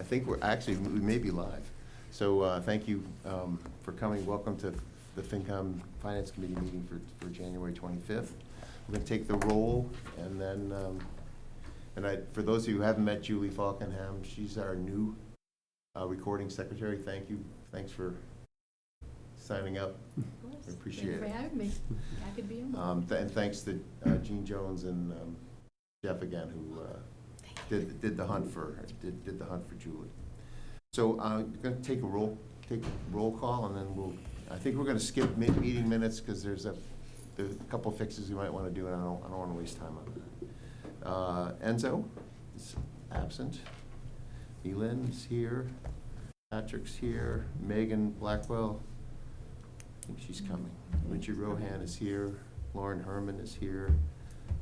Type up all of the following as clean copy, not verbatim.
I think we may be live. So thank you for coming. Welcome to the FinCom Finance Committee meeting for January 25th. We're going to take the roll, and then, for those of you who haven't met Julie Falkenham, she's our new recording secretary. Thank you. Thanks for signing up. Of course. I appreciate it. Thanks for having me. Happy to be on. And thanks to Gene Jones and Jeff again, who did the hunt for Julie. So we're going to take a roll call, and then I think we're going to skip meeting minutes because there's a couple fixes we might want to do, and I don't want to waste time on that. Enzo is absent. Elyn's here. Patrick's here. Megan Blackwell, I think she's coming. Richard Rohan is here. Lauren Herman is here.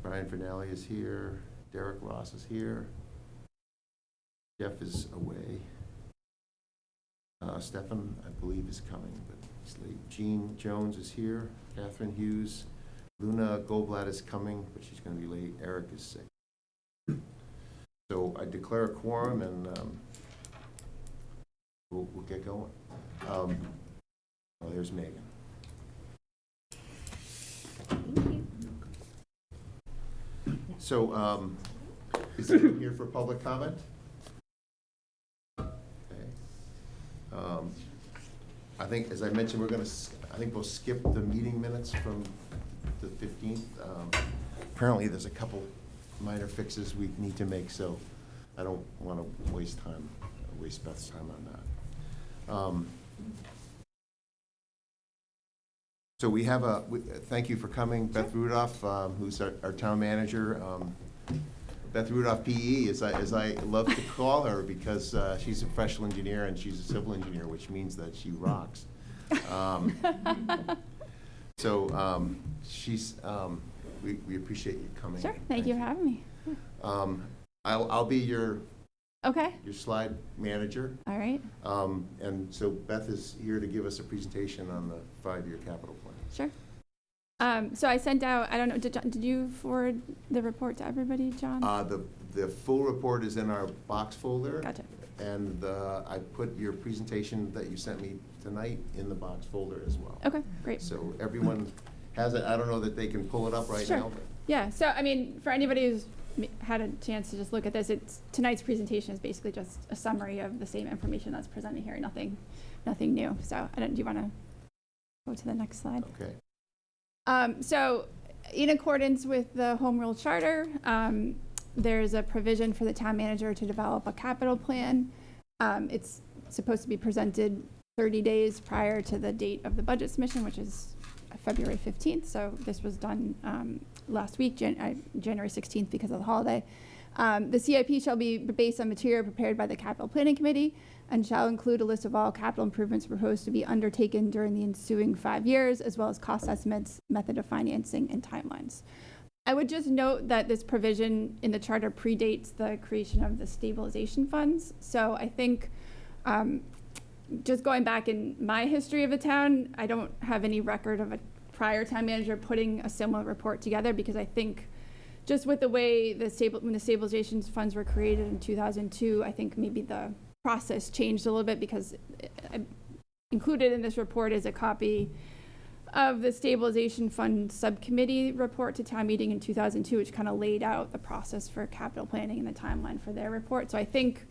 Brian Fernelli is here. Derek Ross is here. Jeff is away. Stefan, I believe, is coming, but he's late. Jean Jones is here. Catherine Hughes. Luna Goldblatt is coming, but she's going to be late. Eric is sick. So I declare a quorum, and we'll get going. Oh, there's Megan. Thank you. So, is anyone here for public comment? Okay. I think, as I mentioned, I think we'll skip the meeting minutes from the 15th. Apparently, there's a couple minor fixes we need to make, so I don't want to waste Beth's time on that. So we have thank you for coming, Beth Rudolph, who's our town manager. Beth Rudolph, PE, as I love to call her, because she's a professional engineer and she's a civil engineer, which means that she rocks. We appreciate you coming. Sure, thank you for having me. I'll be your Okay. your slide manager. All right. And so Beth is here to give us a presentation on the 5-year capital plan. Sure. So I sent out, I don't know, did you forward the report to everybody, John? The full report is in our box folder. Gotcha. And I put your presentation that you sent me tonight in the box folder as well. Okay, great. So everyone has it. I don't know that they can pull it up right Sure. now. But Yeah, so I mean, for anybody who's had a chance to just look at this, tonight's presentation is basically just a summary of the same information that's presented here, nothing new. So do you want to go to the next slide? Okay. So in accordance with the Home Rule Charter, there's a provision for the town manager to develop a capital plan. It's supposed to be presented 30 days prior to the date of the budget submission, which is February 15th. So this was done last week, January 16th, because of the holiday. The CIP shall be based on material prepared by the Capital Planning Committee and shall include a list of all capital improvements proposed to be undertaken during the ensuing 5 years, as well as cost estimates, method of financing, and timelines. I would just note that this provision in the charter predates the creation of the stabilization funds. So I think just going back in my history of the town, I don't have any record of a prior town manager putting a similar report together, because I think just with the way when the stabilization funds were created in 2002, I think maybe the process changed a little bit, because included in this report is a copy of the stabilization fund subcommittee report to town meeting in 2002, which kind of laid out the process for capital planning and the timeline for their report. So I think,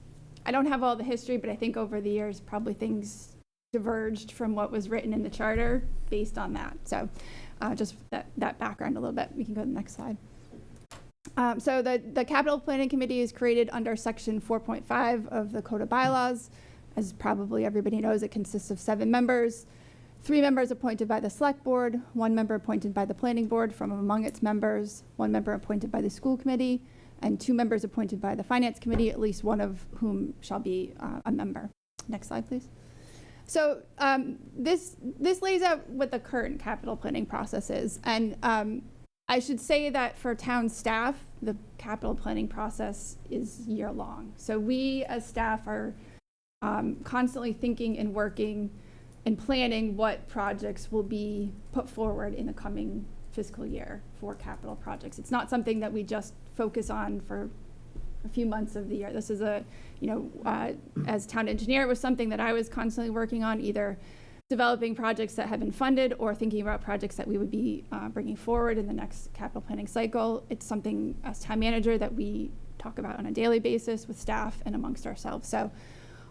I don't have all the history, but I think over the years probably things diverged from what was written in the charter based on that. So just that background a little bit. We can go to the next slide. So the Capital Planning Committee is created under Section 4.5 of the Code of Bylaws. As probably everybody knows, it consists of 7 members, 3 members appointed by the Select Board, 1 member appointed by the Planning Board from among its members, 1 member appointed by the School Committee, and 2 members appointed by the Finance Committee, at least one of whom shall be a member. Next slide, please. So this lays out what the current capital planning process is. And I should say that for town staff, the capital planning process is year-long. So we as staff are constantly thinking and working and planning what projects will be put forward in the coming fiscal year for capital projects. It's not something that we just focus on for a few months of the year. This is as town engineer, it was something that I was constantly working on, either developing projects that have been funded or thinking about projects that we would be bringing forward in the next capital planning cycle. It's something as town manager that we talk about on a daily basis with staff and amongst ourselves. So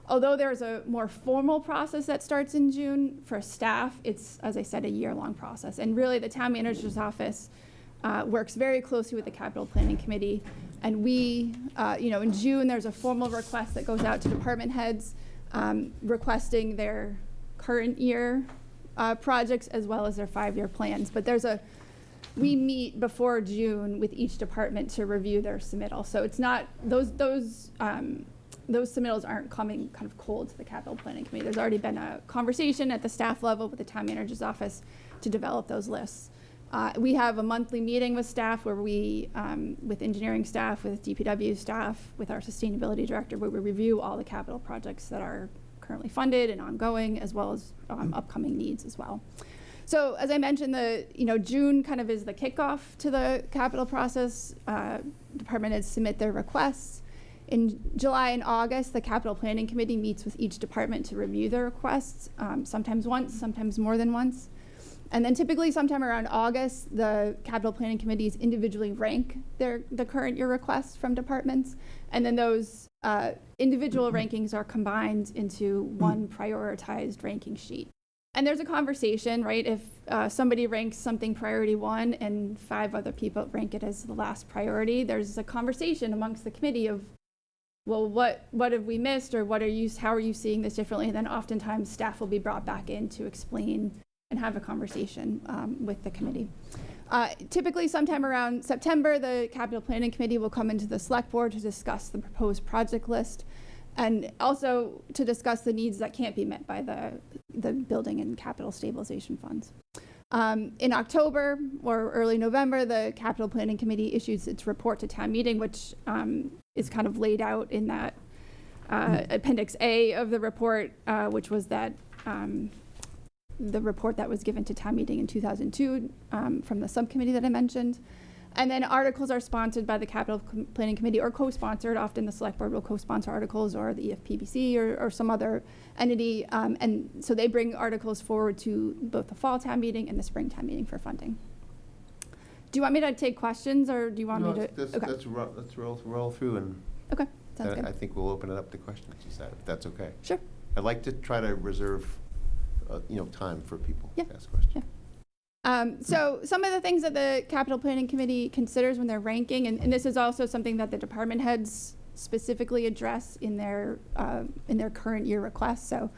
although there's a more formal process that starts in June, for staff, it's, as I said, a year-long process. And really, the town manager's office works very closely with the capital planning committee. And we, in June, there's a formal request that goes out to department heads requesting their current year projects as well as their 5-year plans. But we meet before June with each department to review their submittal. So it's not, those submittals aren't coming kind of cold to the capital planning committee. There's already been a conversation at the staff level with the town manager's office to develop those lists. We have a monthly meeting with staff where we, with engineering staff, with DPW staff, with our sustainability director, where we review all the capital projects that are currently funded and ongoing, as well as upcoming needs as well. So as I mentioned, June kind of is the kickoff to the capital process. Department heads submit their requests. In July and August, the capital planning committee meets with each department to review their requests, sometimes once, sometimes more than once. And then typically sometime around August, the capital planning committees individually rank the current year requests from departments. And then those individual rankings are combined into one prioritized ranking sheet. And there's a conversation, right? If somebody ranks something priority 1 and 5 other people rank it as the last priority, there's a conversation amongst the committee of, well, what have we missed, or how are you seeing this differently? And then oftentimes staff will be brought back in to explain and have a conversation with the committee. Typically sometime around September, the capital planning committee will come into the select board to discuss the proposed project list, and also to discuss the needs that can't be met by the building and capital stabilization funds. In October or early November, the capital planning committee issues its report to town meeting, which is kind of laid out in that Appendix A of the report, which was that the report that was given to town meeting in 2002 from the subcommittee that I mentioned. And then articles are sponsored by the capital planning committee or co-sponsored. Often the select board will co-sponsor articles, or the EFPBC or some other entity. And so they bring articles forward to both the fall town meeting and the spring town meeting for funding. Do you want me to take questions, or do you want me to? Okay. Let's roll through, and okay, sounds good. I think we'll open it up to questions, if that's okay. Sure. I'd like to try to reserve time for people to ask questions. Yeah. So some of the things that the capital planning committee considers when they're ranking, and this is also something that the department heads specifically address in their current year requests. So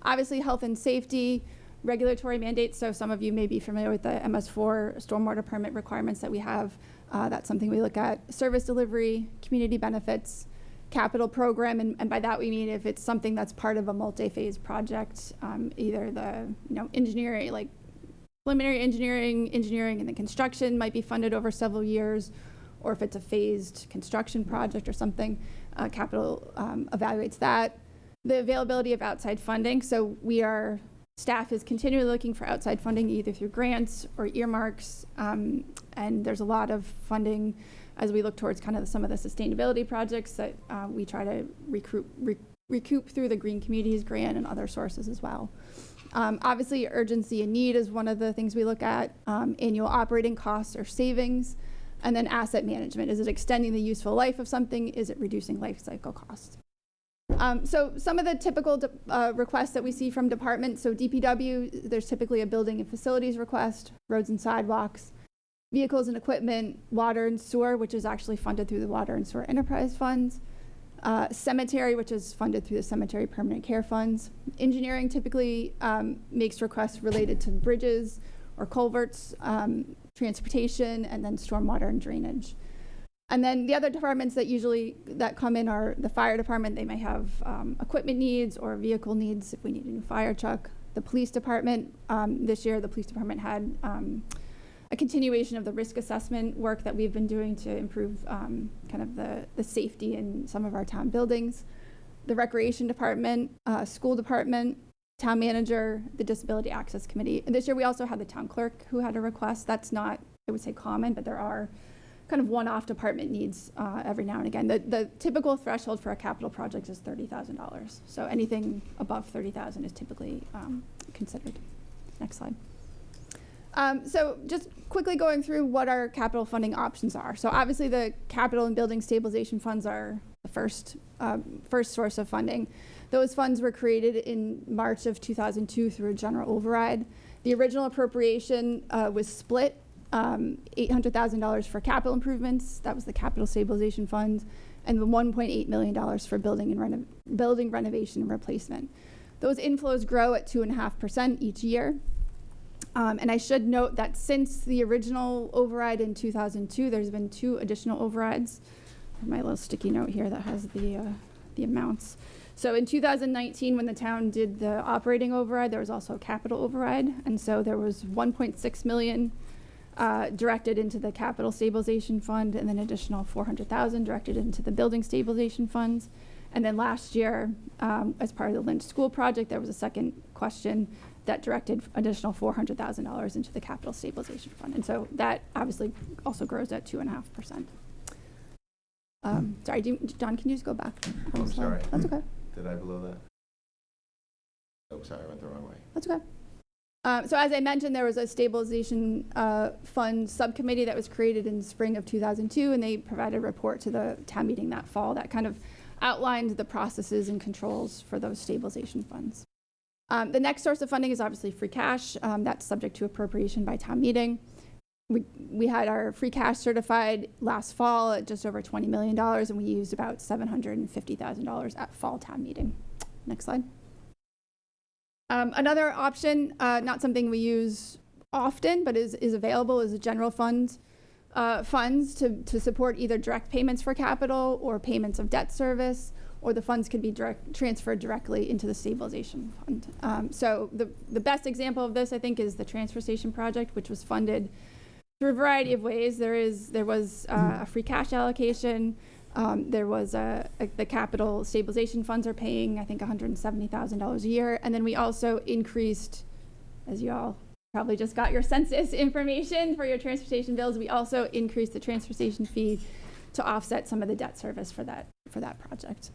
obviously health and safety, regulatory mandates. So some of you may be familiar with the MS4 stormwater permit requirements that we have. That's something we look at. Service delivery, community benefits, capital program, and by that we mean if it's something that's part of a multi-phase project, either the engineering, like preliminary engineering, and the construction might be funded over several years, or if it's a phased construction project or something, capital evaluates that. The availability of outside funding. So staff is continually looking for outside funding, either through grants or earmarks, and there's a lot of funding as we look towards kind of some of the sustainability projects that we try to recoup through the Green Communities Grant and other sources as well. Obviously, urgency and need is one of the things we look at. Annual operating costs or savings, and then asset management. Is it extending the useful life of something? Is it reducing life cycle costs? So some of the typical requests that we see from departments, so DPW, there's typically a building and facilities request, roads and sidewalks, vehicles and equipment, water and sewer, which is actually funded through the Water and Sewer Enterprise Funds, cemetery, which is funded through the Cemetery Permanent Care Funds. Engineering typically makes requests related to bridges or culverts, transportation, and then stormwater and drainage. And then the other departments that come in are the fire department. They may have equipment needs or vehicle needs if we need a new fire truck. The police department, this year the police department had a continuation of the risk assessment work that we've been doing to improve kind of the safety in some of our town buildings. The recreation department, school department, town manager, the disability access committee. And this year we also had the town clerk who had a request. That's not, I would say, common, but there are kind of one-off department needs every now and again. The typical threshold for a capital project is $30,000. So anything above $30,000 is typically considered. Next slide. So just quickly going through what our capital funding options are. So obviously the capital and building stabilization funds are the first source of funding. Those funds were created in March of 2002 through a general override. The original appropriation was split, $800,000 for capital improvements, that was the capital stabilization fund, and the $1.8 million for building renovation and replacement. Those inflows grow at 2.5% each year. And I should note that since the original override in 2002, there's been 2 additional overrides. My little sticky note here that has the amounts. So in 2019, when the town did the operating override, there was also a capital override. And so there was $1.6 million directed into the capital stabilization fund, and then additional $400,000 directed into the building stabilization funds. And then last year, as part of the Lynch School project, there was a second question that directed additional $400,000 into the capital stabilization fund. And so that obviously also grows at 2.5%. Sorry, John, can you just go back? Oh, I'm sorry. That's okay. Did I blow that? Oh, sorry, I went the wrong way. That's okay. So as I mentioned, there was a stabilization fund subcommittee that was created in spring of 2002, and they provided a report to the town meeting that fall that kind of outlined the processes and controls for those stabilization funds. The next source of funding is obviously free cash. That's subject to appropriation by town meeting. We had our free cash certified last fall at just over $20 million, and we used about $750,000 at fall town meeting. Next slide. Another option, not something we use often, but is available, is a general fund funds to support either direct payments for capital or payments of debt service, or the funds can be transferred directly into the stabilization fund. So the best example of this, I think, is the transfer station project, which was funded through a variety of ways. There was a free cash allocation. There was the capital stabilization funds are paying, I think, $170,000 a year. And then we also increased, as you all probably just got your census information for your transfer station bills, we also increased the transfer station fee to offset some of the debt service for that project.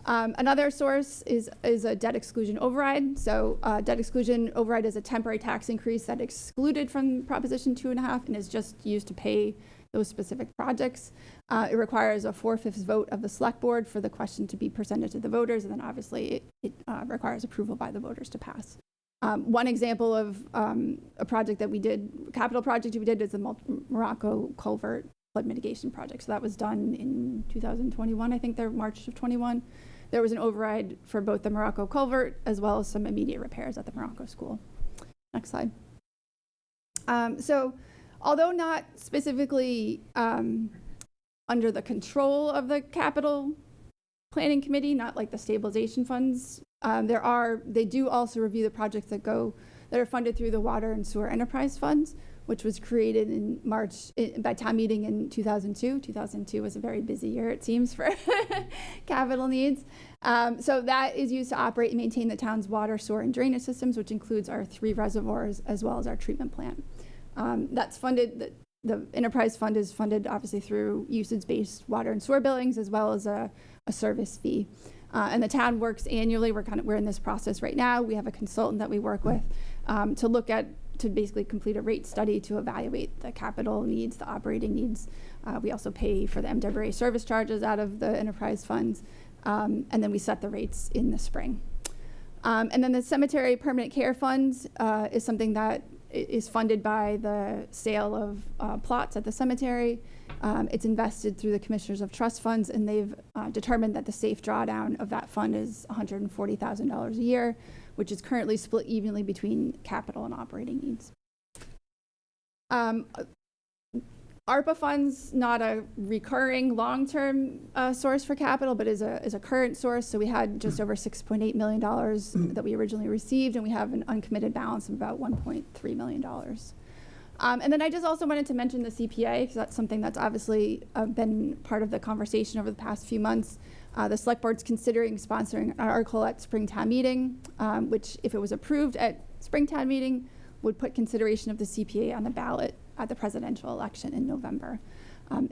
Another source is a debt exclusion override. So debt exclusion override is a temporary tax increase that excluded from Proposition 2.5 and is just used to pay those specific projects. It requires a 4/5 vote of the select board for the question to be presented to the voters, and then obviously it requires approval by the voters to pass. One example of a project that we did, capital project we did, is the Morocco culvert flood mitigation project. So that was done in 2021, I think they're March of 21. There was an override for both the Morocco culvert as well as some immediate repairs at the Morocco school. Next slide. So although not specifically under the control of the capital planning committee, not like the stabilization funds, they do also review the projects that are funded through the water and sewer enterprise funds, which was created in March by town meeting in 2002. 2002 was a very busy year, it seems, for capital needs. So that is used to operate and maintain the town's water, sewer, and drainage systems, which includes our 3 reservoirs as well as our treatment plant. That's funded, the enterprise fund is funded obviously through usage-based water and sewer billings as well as a service fee. And the town works annually. We're in this process right now. We have a consultant that we work with to basically complete a rate study to evaluate the capital needs, the operating needs. We also pay for the MWRA service charges out of the enterprise funds, and then we set the rates in the spring. And then the cemetery permanent care funds is something that is funded by the sale of plots at the cemetery. It's invested through the Commissioners of Trust funds, and they've determined that the safe drawdown of that fund is $140,000 a year, which is currently split evenly between capital and operating needs. ARPA funds, not a recurring long-term source for capital, but is a current source. So we had just over $6.8 million that we originally received, and we have an uncommitted balance of about $1.3 million. And then I just also wanted to mention the CPA, because that's something that's obviously been part of the conversation over the past few months. The select board's considering sponsoring an article at Springtown meeting, which, if it was approved at Springtown meeting, would put consideration of the CPA on the ballot at the presidential election in November.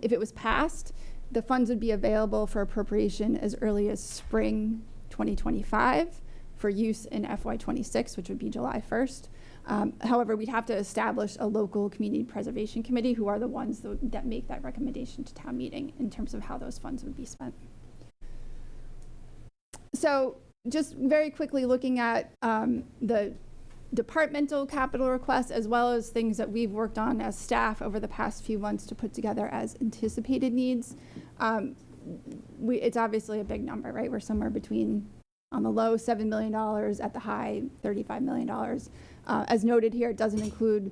If it was passed, the funds would be available for appropriation as early as spring 2025 for use in FY26, which would be July 1st. However, we'd have to establish a local community preservation committee who are the ones that make that recommendation to town meeting in terms of how those funds would be spent. So just very quickly looking at the departmental capital requests as well as things that we've worked on as staff over the past few months to put together as anticipated needs. It's obviously a big number, right? We're somewhere between, on the low, $7 million, at the high, $35 million. As noted here, it doesn't include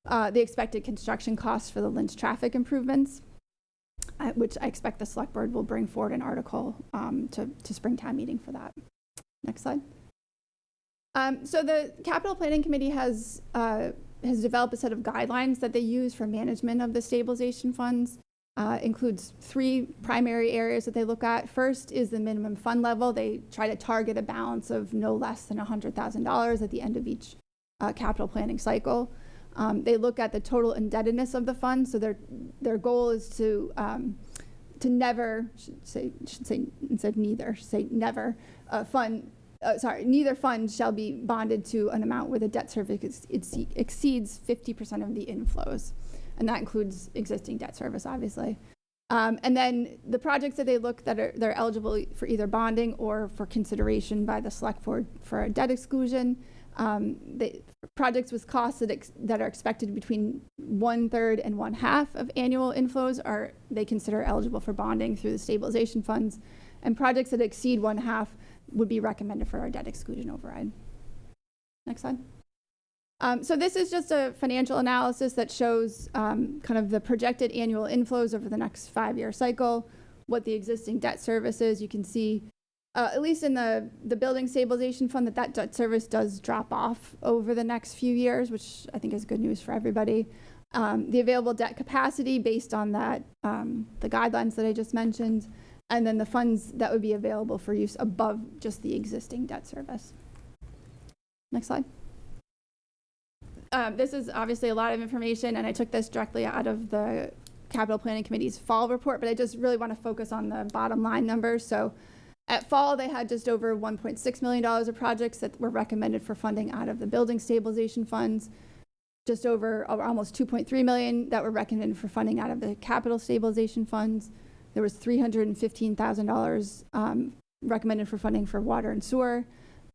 the expected construction costs for the Lynch traffic improvements, which I expect the select board will bring forward an article to Springtime meeting for that. Next slide. So the capital planning committee has developed a set of guidelines that they use for management of the stabilization funds. Includes 3 primary areas that they look at. First is the minimum fund level. They try to target a balance of no less than $100,000 at the end of each capital planning cycle. They look at the total indebtedness of the fund. So their goal is to never, neither fund shall be bonded to an amount where the debt service exceeds 50% of the inflows. And that includes existing debt service, obviously. And then the projects that they look they're eligible for either bonding or for consideration by the select board for a debt exclusion. Projects with costs that are expected between 1/3 and 1/2 of annual inflows they consider eligible for bonding through the stabilization funds. And projects that exceed 1/2 would be recommended for our debt exclusion override. Next slide. So this is just a financial analysis that shows kind of the projected annual inflows over the next 5-year cycle, what the existing debt service is. You can see, at least in the building stabilization fund, that debt service does drop off over the next few years, which I think is good news for everybody. The available debt capacity based on that, the guidelines that I just mentioned, and then the funds that would be available for use above just the existing debt service. Next slide. This is obviously a lot of information, and I took this directly out of the Capital Planning Committee's fall report, but I just really want to focus on the bottom line numbers. So at fall, they had just over $1.6 million of projects that were recommended for funding out of the building stabilization funds, just over almost $2.3 million that were recommended for funding out of the capital stabilization funds. There was $315,000 recommended for funding for water and sewer.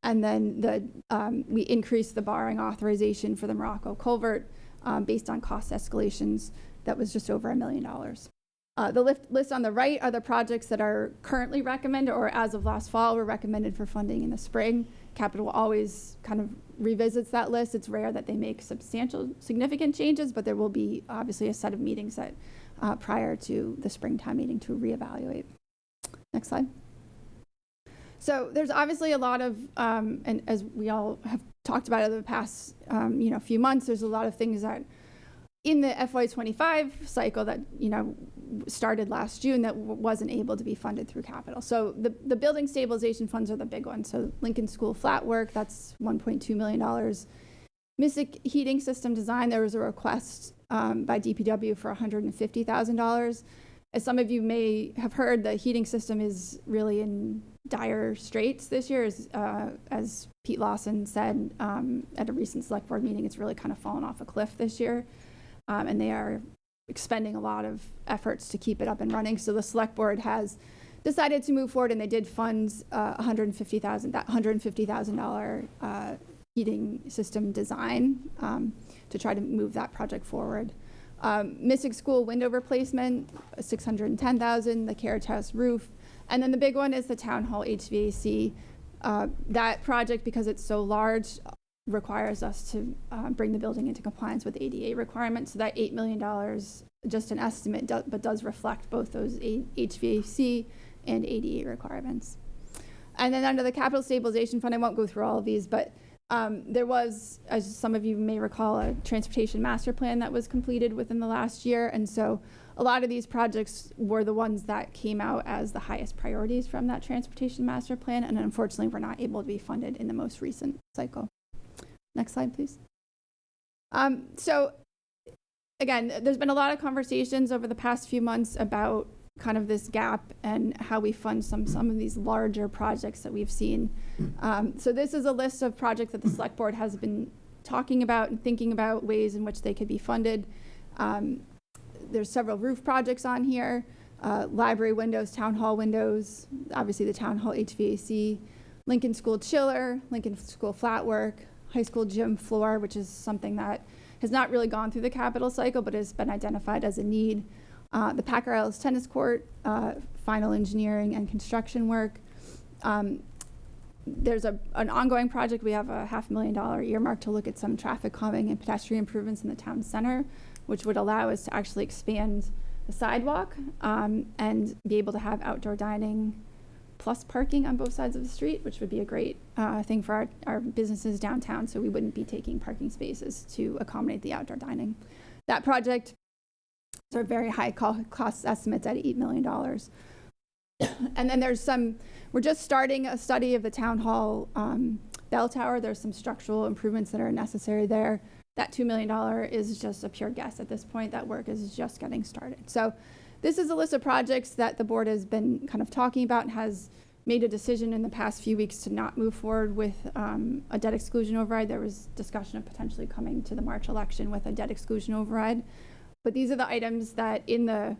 And then we increased the borrowing authorization for the Morocco culvert based on cost escalations. That was just over $1 million. The list on the right are the projects that are currently recommended, or as of last fall, were recommended for funding in the spring. Capital always kind of revisits that list. It's rare that they make significant changes, but there will be obviously a set of meetings that prior to the springtime meeting to reevaluate. Next slide. So there's obviously a lot of, and as we all have talked about over the past few months, there's a lot of things that in the FY25 cycle that started last June that wasn't able to be funded through capital. So the building stabilization funds are the big ones. So Lincoln School flat work, that's $1.2 million. Mystic heating system design, there was a request by DPW for $150,000. As some of you may have heard, the heating system is really in dire straits this year. As Pete Lawson said at a recent select board meeting, it's really kind of fallen off a cliff this year. And they are expending a lot of efforts to keep it up and running. So the select board has decided to move forward, and they did fund $150,000 heating system design to try to move that project forward. Mystic School window replacement, $610,000, the Carriage House roof, and then the big one is the Town Hall HVAC. That project, because it's so large, requires us to bring the building into compliance with ADA requirements. So that $8 million, just an estimate, but does reflect both those HVAC and ADA requirements. And then under the Capital Stabilization Fund, I won't go through all of these, but there was, as some of you may recall, a transportation master plan that was completed within the last year. And so a lot of these projects were the ones that came out as the highest priorities from that transportation master plan. And unfortunately, were not able to be funded in the most recent cycle. Next slide, please. So again, there's been a lot of conversations over the past few months about kind of this gap and how we fund some of these larger projects that we've seen. So this is a list of projects that the select board has been talking about and thinking about ways in which they could be funded. There's several roof projects on here, library windows, town hall windows, obviously the town hall HVAC, Lincoln School chiller, Lincoln School flat work, high school gym floor, which is something that has not really gone through the capital cycle, but has been identified as a need. The Packer Isles tennis court, final engineering and construction work. There's an ongoing project. We have a $500,000 earmark to look at some traffic calming and pedestrian improvements in the town center, which would allow us to actually expand the sidewalk and be able to have outdoor dining plus parking on both sides of the street, which would be a great thing for our businesses downtown, so we wouldn't be taking parking spaces to accommodate the outdoor dining. That project are very high cost estimates at $8 million. And then there's we're just starting a study of the town hall bell tower. There's some structural improvements that are necessary there. That $2 million is just a pure guess at this point. That work is just getting started. So this is a list of projects that the board has been kind of talking about and has made a decision in the past few weeks to not move forward with a debt exclusion override. There was discussion of potentially coming to the March election with a debt exclusion override. But these are the items that in the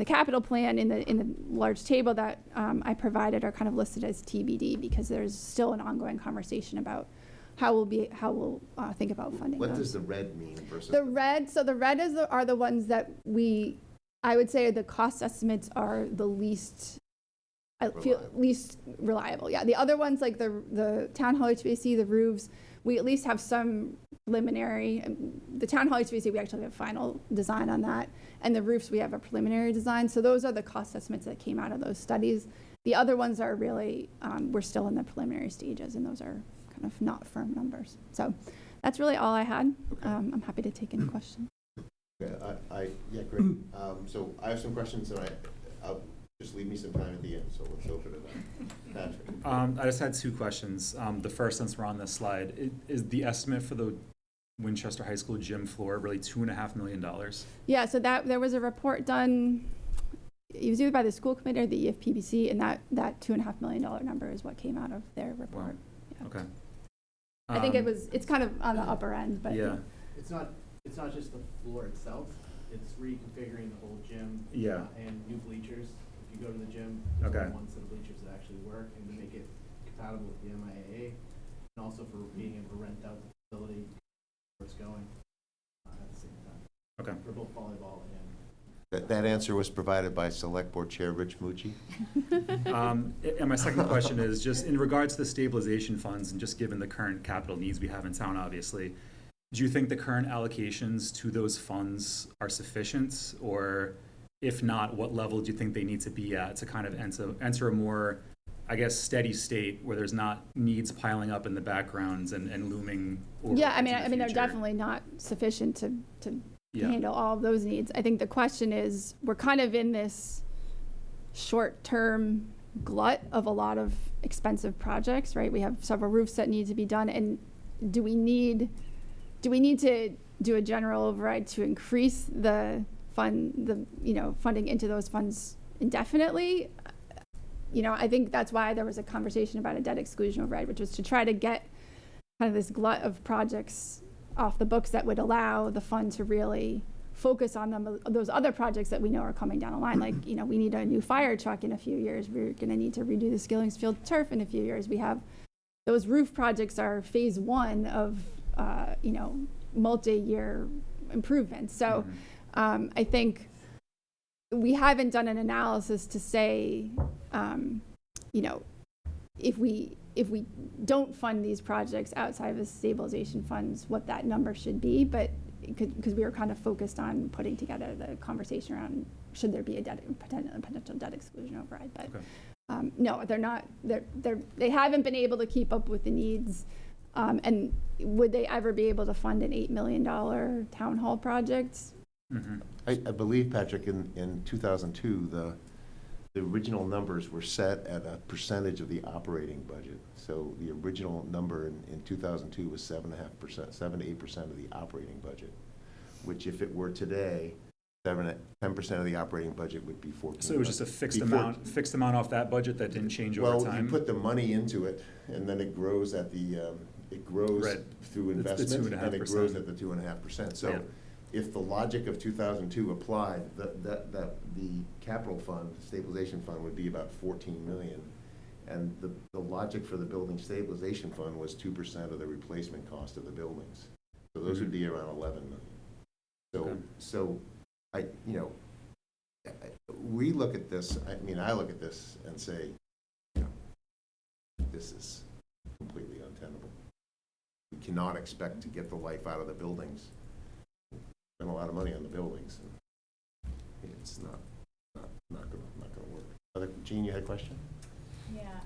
capital plan, in the large table that I provided, are kind of listed as TBD because there's still an ongoing conversation about how we'll think about funding What those. does the red mean versus? The red are the ones that I would say the cost estimates are the least reliable. Yeah, the other ones like the town hall HVAC, the roofs, we at least have some preliminary. The town hall HVAC, we actually have a final design on that, and the roofs we have a preliminary design. So those are the cost estimates that came out of those studies. The other ones are really we're still in the preliminary stages, and those are kind of not firm numbers. So that's really all I had. Okay. I'm happy to take any questions. Yeah, great. So I have some questions, and I'll just leave me some time at the end, so let's open it up. Patrick? I just had two questions. The first, since we're on this slide, is the estimate for the Winchester High School gym floor really $2.5 million? Yeah, so there was a report done, it was either by the school committee or the EFPBC, and that $2.5 million number is what came out of their report. Wow. Yeah. Okay. I think it's kind of on the upper end, but yeah. It's not just the floor itself, it's reconfiguring the whole gym. Yeah. And new bleachers. If you go to the gym, there's Okay. only one set of bleachers that actually work, and to make it compatible with the MIAA, and also for being able to rent out the facility where it's going at the same time. Okay. For both volleyball and. That answer was provided by Select Board Chair Rich Mucci. And my second question is just in regards to the stabilization funds and just given the current capital needs we have in town, obviously, do you think the current allocations to those funds are sufficient? Or if not, what level do you think they need to be at to kind of enter a more, I guess, steady state where there's not needs piling up in the backgrounds and looming over yeah, I into mean the they're future? definitely not sufficient to Yeah. handle all of those needs. I think the question is, we're kind of in this short-term glut of a lot of expensive projects, right? We have several roofs that need to be done, and do we need to do a general override to increase the funding into those funds indefinitely? I think that's why there was a conversation about a debt exclusion override, which was to try to get kind of this glut of projects off the books that would allow the fund to really focus on those other projects that we know are coming down the line. Like, we need a new fire truck in a few years. We're going to need to redo the Skillings Field turf in a few years. We have those roof projects are phase one of, multi-year improvements. So I think we haven't done an analysis to say, if we don't fund these projects outside of the stabilization funds, what that number should be, but because we were kind of focused on putting together the conversation around should there be a potential debt exclusion override. But Okay. no, they're not. They haven't been able to keep up with the needs. And would they ever be able to fund an $8 million town hall project? Mm-hmm. I believe, Patrick, in 2002, the original numbers were set at a percentage of the operating budget. So the original number in 2002 was 7.5%, 7 to 8% of the operating budget. which if it were today, 10% of the operating budget would be 14. So it was just a fixed Before- amount off that budget that didn't change over Well, time? you put the money into it, and then it grows at the, it grows Right. through The investment, and it 2.5%. grows at the 2.5%. So Yeah. if the logic of 2002 applied, the capital fund, stabilization fund would be about 14 million. And the logic for the building stabilization fund was 2% of the replacement cost of the buildings. So those would be around 11 million. Okay. So we look at this, I look at this and say, this is completely untenable. We cannot expect to get the life out of the buildings. Spend a lot of money on the buildings. And it's not gonna work. Gene, you had a question? Yeah,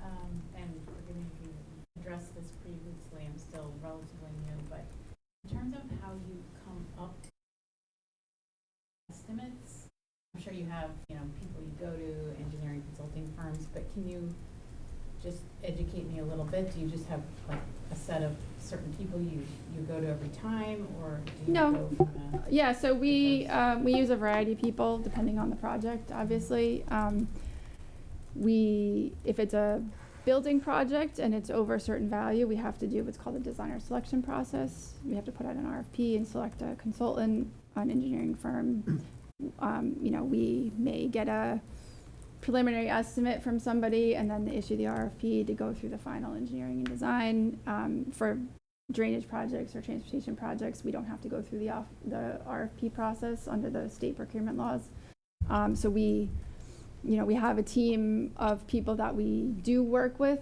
and forgive me if you addressed this previously, I'm still relatively new, but in terms of how you come up with estimates, I'm sure you have, people you go to, engineering consulting firms, but can you just educate me a little bit? Do you just have like a set of certain people you go to every time, or do you No. go from a? Yeah, so we use a variety of people depending on the project, obviously. If it's a building project and it's over a certain value, we have to do what's called a designer selection process. We have to put out an RFP and select a consultant, an engineering firm. We may get a preliminary estimate from somebody and then issue the RFP to go through the final engineering and design. For drainage projects or transportation projects, we don't have to go through the RFP process under the state procurement laws. So we have a team of people that we do work with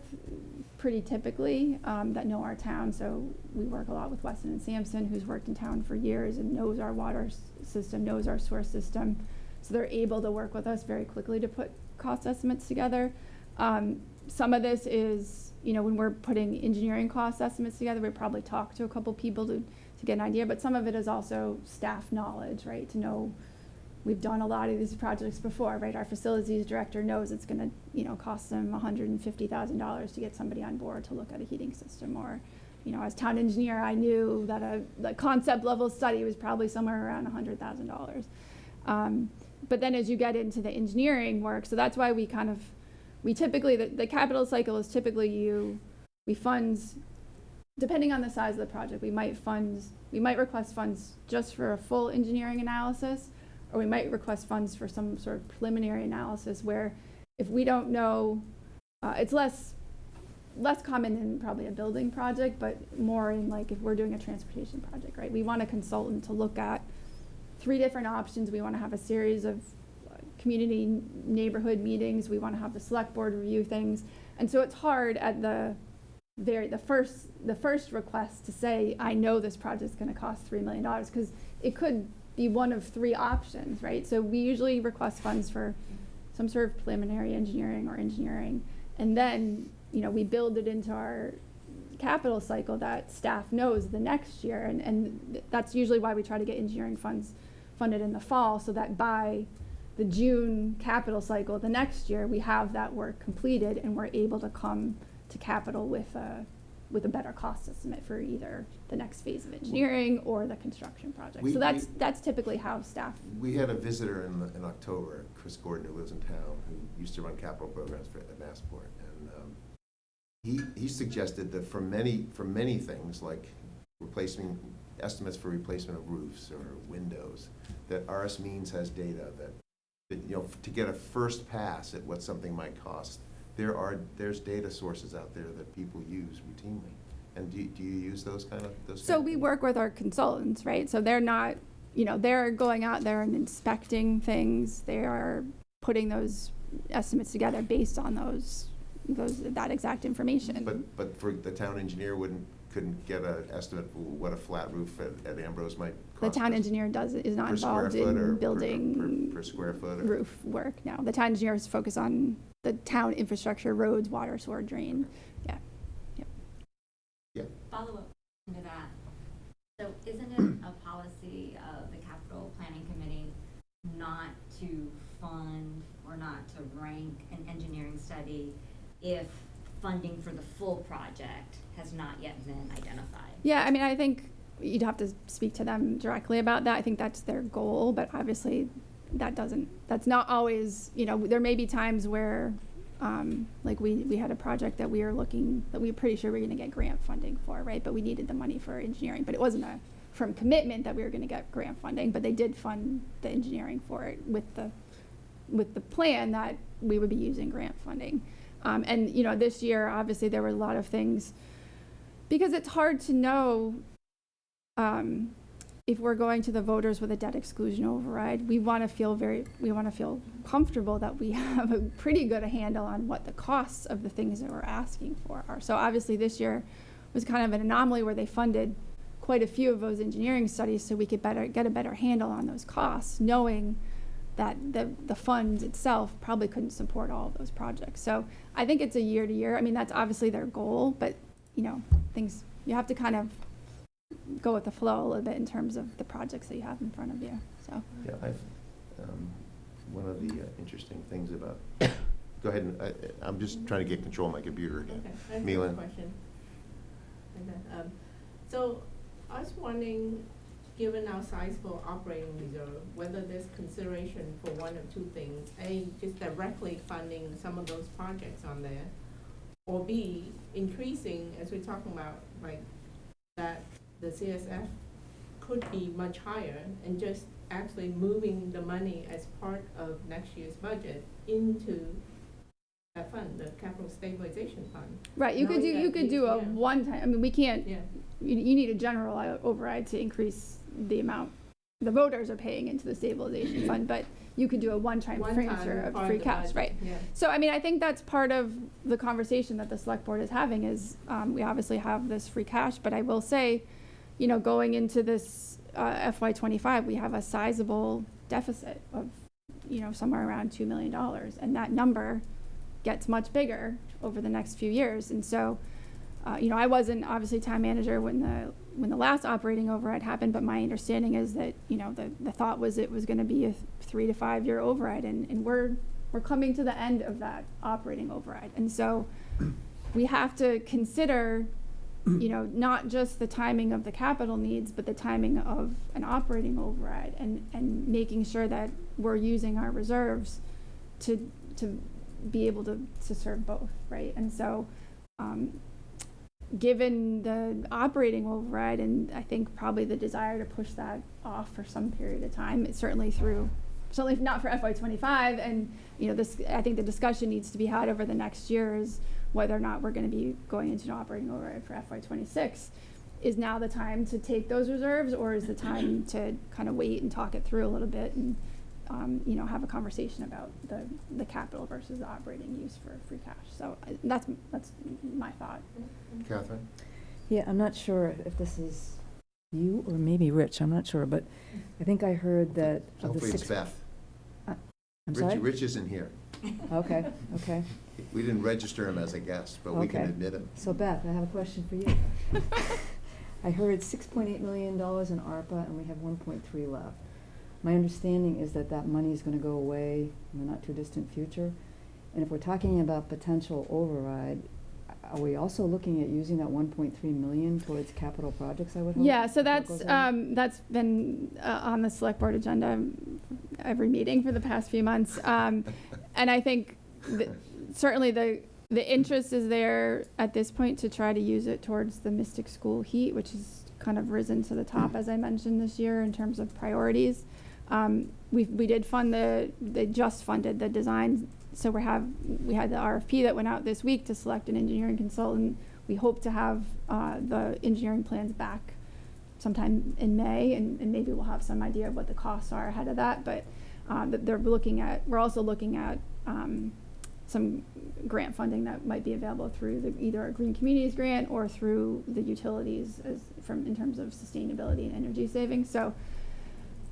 pretty typically that know our town. So we work a lot with Weston and Sampson, who's worked in town for years and knows our water system, knows our sewer system. So they're able to work with us very quickly to put cost estimates together. Some of this is, when we're putting engineering cost estimates together, we probably talk to a couple people to get an idea, but some of it is also staff knowledge, right? To know we've done a lot of these projects before, right? Our facilities director knows it's gonna, cost them $150,000 to get somebody on board to look at a heating system. Or, as town engineer, I knew that the concept level study was probably somewhere around $100,000. But then as you get into the engineering work, so that's why we typically, the capital cycle is typically we fund, depending on the size of the project, we might request funds just for a full engineering analysis, or we might request funds for some sort of preliminary analysis where if we don't know, it's less common in probably a building project, but more in like if we're doing a transportation project, right? We want a consultant to look at 3 different options. We want to have a series of community neighborhood meetings. We want to have the select board review things. And so it's hard at the first request to say, I know this project's going to cost $3 million, because it could be one of 3 options, right? So we usually request funds for some sort of preliminary engineering or engineering. And then, we build it into our capital cycle that staff knows the next year. And that's usually why we try to get engineering funds funded in the fall, so that by the June capital cycle the next year, we have that work completed and we're able to come to capital with a better cost estimate for either the next phase of engineering or the construction project. So that's typically how staff. We had a visitor in October, Chris Gordon, who lives in town, who used to run capital programs at Massport, and he suggested that for many things like estimates for replacement of roofs or windows, that RS Means has data that to get a first pass at what something might cost, there's data sources out there that people use routinely. And do you use those kind of? So we work with our consultants, right? So they're not, they're going out there and inspecting things. They are putting those estimates together based on that exact information. But for the town engineer couldn't get an estimate for what a flat roof at Ambrose might cost? The town engineer is not involved in building per square foot or roof work. No, the town engineer is focused on the town infrastructure, roads, water, sewer, drain. Yeah. Yep. Yeah. Follow up to that. So isn't it a policy of the capital planning committee not to fund or not to rank an engineering study if funding for the full project has not yet been identified? Yeah, I think you'd have to speak to them directly about that. I think that's their goal, but obviously that's not always, there may be times where, like we had a project that we were pretty sure we were gonna get grant funding for, right? But we needed the money for engineering, but it wasn't a firm commitment that we were gonna get grant funding, but they did fund the engineering for it with the plan that we would be using grant funding. And this year, obviously, there were a lot of things, because it's hard to know if we're going to the voters with a debt exclusion override. We want to feel comfortable that we have a pretty good handle on what the costs of the things that we're asking for are. So obviously this year was kind of an anomaly where they funded quite a few of those engineering studies so we could get a better handle on those costs, knowing that the fund itself probably couldn't support all of those projects. So I think it's a year to year. I mean, that's obviously their goal, but things, you have to kind of go with the flow a little bit in terms of the projects that you have in front of you. So Yeah, one of the interesting things about, go ahead, and I'm just trying to get control of my computer again. Okay, I have Mila? a question. Okay, so I was wondering, given our sizable operating reserve, whether there's consideration for one of two things: A, just directly funding some of those projects on there, or B, increasing, as we're talking about, like, that the CSF could be much higher, and just actually moving the money as part of next year's budget into that fund, the capital stabilization fund. right, you could do a one-time. I mean, we can't. Yeah. You need a general override to increase the amount the voters are paying into the stabilization fund, but you could do a one-time transfer of free cash, right? Yeah. So, I mean, I think that's part of the conversation that the select board is having is, we obviously have this free cash, but I will say, going into this FY25, we have a sizable deficit of, somewhere around $2 million, and that number gets much bigger over the next few years. And so, I wasn't obviously town manager when the last operating override happened, but my understanding is that, the thought was it was gonna be a 3 to 5 year override, and we're coming to the end of that operating override. And so we have to consider, not just the timing of the capital needs, but the timing of an operating override, and making sure that we're using our reserves to be able to serve both, right? And so, given the operating override, and I think probably the desire to push that off for some period of time, it's certainly not for FY25, and I think the discussion needs to be had over the next year is whether or not we're going to be going into an operating override for FY26. Is now the time to take those reserves, or is the time to kind of wait and talk it through a little bit and have a conversation about the capital versus the operating use for free cash? So that's my thought. Catherine? Yeah, I'm not sure if this is you or maybe Rich, I'm not sure, but I think I heard that of the Hopefully it's six. Beth. I'm sorry? Rich isn't here. Okay. We didn't register him as a guest, but we can Okay. admit him. So Beth, I have a question for you. I heard $6.8 million in ARPA and we have 1.3 left. My understanding is that money is going to go away in the not too distant future. And if we're talking about potential override, are we also looking at using that 1.3 million towards capital projects, I would hope? Yeah, so if that that's goes on? that's been on the select board agenda every meeting for the past few months. And I think certainly the interest is there at this point to try to use it towards the Mystic School heat, which has kind of risen to the top, as I mentioned, this year in terms of priorities. We did fund they just funded the design. So we had the RFP that went out this week to select an engineering consultant. We hope to have the engineering plans back sometime in May, and maybe we'll have some idea of what the costs are ahead of that. But we're also looking at some grant funding that might be available through either a Green Communities grant or through the utilities in terms of sustainability and energy savings. So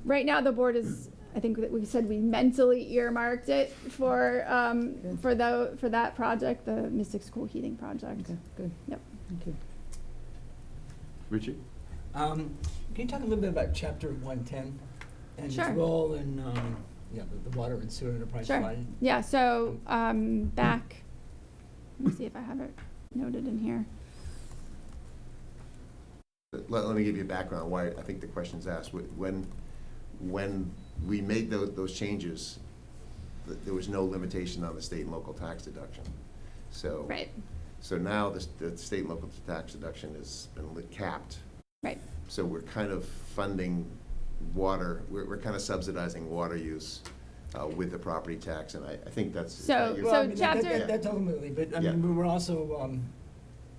right now the board is, I think that we said we mentally earmarked it for that project, the Mystic School heating project. Okay, good. Yep. Thank you. Richard? Can you talk a little bit about Chapter 110 and its Sure. role in the water and sewer enterprise Sure. fund? Yeah, so back, let me see if I have it noted in here. let me give you a background why I think the question's asked. When we made those changes, there was no limitation on the state and local tax deduction. So, Right. so now the state and local tax deduction has been capped. Right. So we're kind of funding water, we're kind of subsidizing water use with the property tax, and I think that's. is that your- Well, I mean, chapter- that's ultimately, but I Yeah. mean, we're also,